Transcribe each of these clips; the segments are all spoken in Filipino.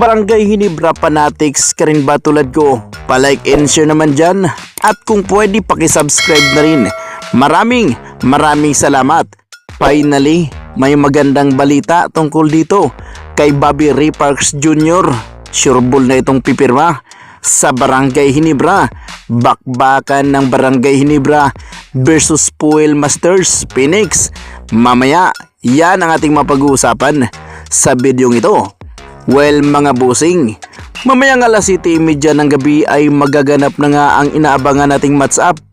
Barangay Ginebra fanatics ka rin ba tulad ko? Pa-like and share naman dyan. At kung pwede pakisubscribe na rin. Maraming salamat. Finally, may magandang balita tungkol dito kay Bobby Ray Parks Jr. Sureball na itong pipirma sa Barangay Ginebra. Bakbakan ng Barangay Ginebra versus Fuel Masters Phoenix. Mamaya, yan ang ating mapag-uusapan sa videong ito. Well mga busing, mamayang alas 7:30 ng gabi ay magaganap na nga ang inaabangan nating match up,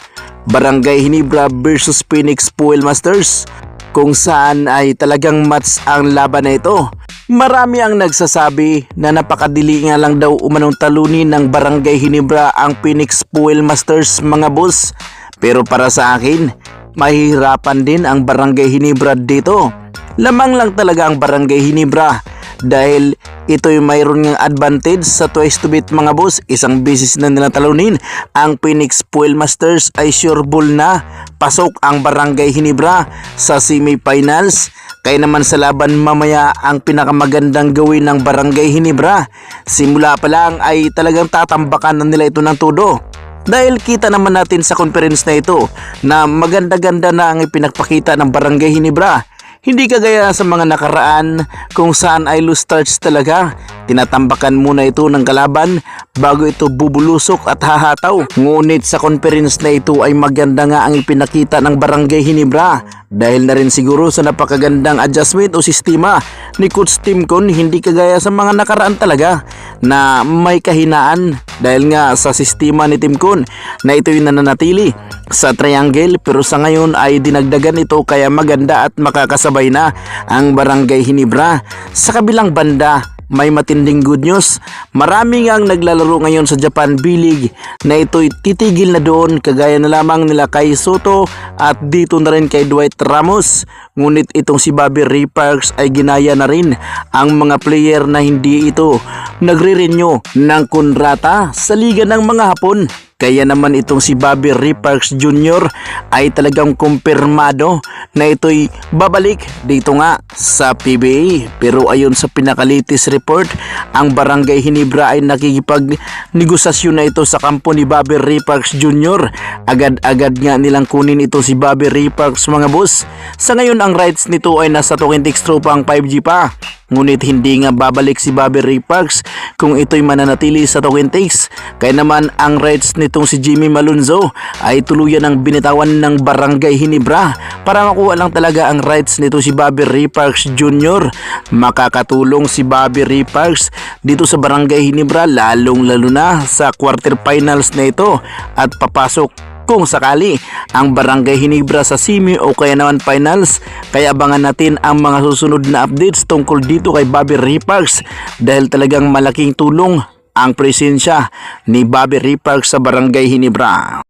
Barangay Ginebra versus Phoenix Fuel Masters, kung saan ay talagang match ang laban na ito. Marami ang nagsasabi na napakadili nga lang daw umanong talunin ng Barangay Ginebra ang Phoenix Fuel Masters mga boss. Pero para sa akin, mahihirapan din ang Barangay Ginebra dito. Lamang lang talaga ang Barangay Ginebra dahil ito'y mayroon ng advantage sa twice to beat mga boss. Isang beses na nila talunin ang Phoenix Fuel Masters ay sureball na pasok ang Barangay Ginebra sa semifinals. Kaya naman sa laban mamaya ang pinakamagandang gawin ng Barangay Ginebra, simula pa lang ay talagang tatambakan na nila ito ng todo. Dahil kita naman natin sa conference na ito na maganda-ganda na ang ipinagpakita ng Barangay Ginebra. Hindi kagaya sa mga nakaraan kung saan ay loose starts talaga. Tinatambakan muna ito ng kalaban bago ito bubulusok at hahataw. Ngunit sa conference na ito ay maganda nga ang ipinakita ng Barangay Ginebra. Dahil na rin siguro sa napakagandang adjustment o sistema ni Coach Tim Con, hindi kagaya sa mga nakaraan talaga na may kahinaan. Dahil nga sa sistema ni Tim Con na ito'y nananatili sa triangle, pero sa ngayon ay dinagdagan ito kaya maganda at makakasabay na ang Barangay Ginebra. Sa kabilang banda, may matinding good news. Marami ang naglalaro ngayon sa Japan B-League na ito'y titigil na doon, kagaya na lamang nila kay Soto at dito na rin kay Dwight Ramos. Ngunit itong si Bobby Ray Parks ay ginaya na rin ang mga player na hindi ito nagre-renew ng kontrata sa liga ng mga Hapon. Kaya naman itong si Bobby Ray Parks Jr. ay talagang kumpirmado na ito'y babalik dito nga sa PBA. Pero ayon sa pinakalitis report, ang Barangay Ginebra ay nakikipag-negosasyon na ito sa kampo ni Bobby Ray Parks Jr. Agad-agad nga nilang kunin ito si Bobby Ray Parks mga boss. Sa ngayon ang rights nito ay nasa Token Extra pang 5G pa. Ngunit hindi nga babalik si Bobby Ray Parks kung ito'y mananatili sa Token Takes. Kaya naman ang rights nitong si Jimmy Malonzo ay tuluyan ng binitawan ng Barangay Ginebra para makuha lang talaga ang rights nito si Bobby Ray Parks Jr. Makakatulong si Bobby Ray Parks dito sa Barangay Ginebra lalong-lalo na sa quarterfinals na ito at papasok kung sakali ang Barangay Ginebra sa semi o kaya naman finals. Kaya abangan natin ang mga susunod na updates tungkol dito kay Bobby Ray Parks dahil talagang malaking tulong ang presensya ni Bobby Ray Parks sa Barangay Ginebra.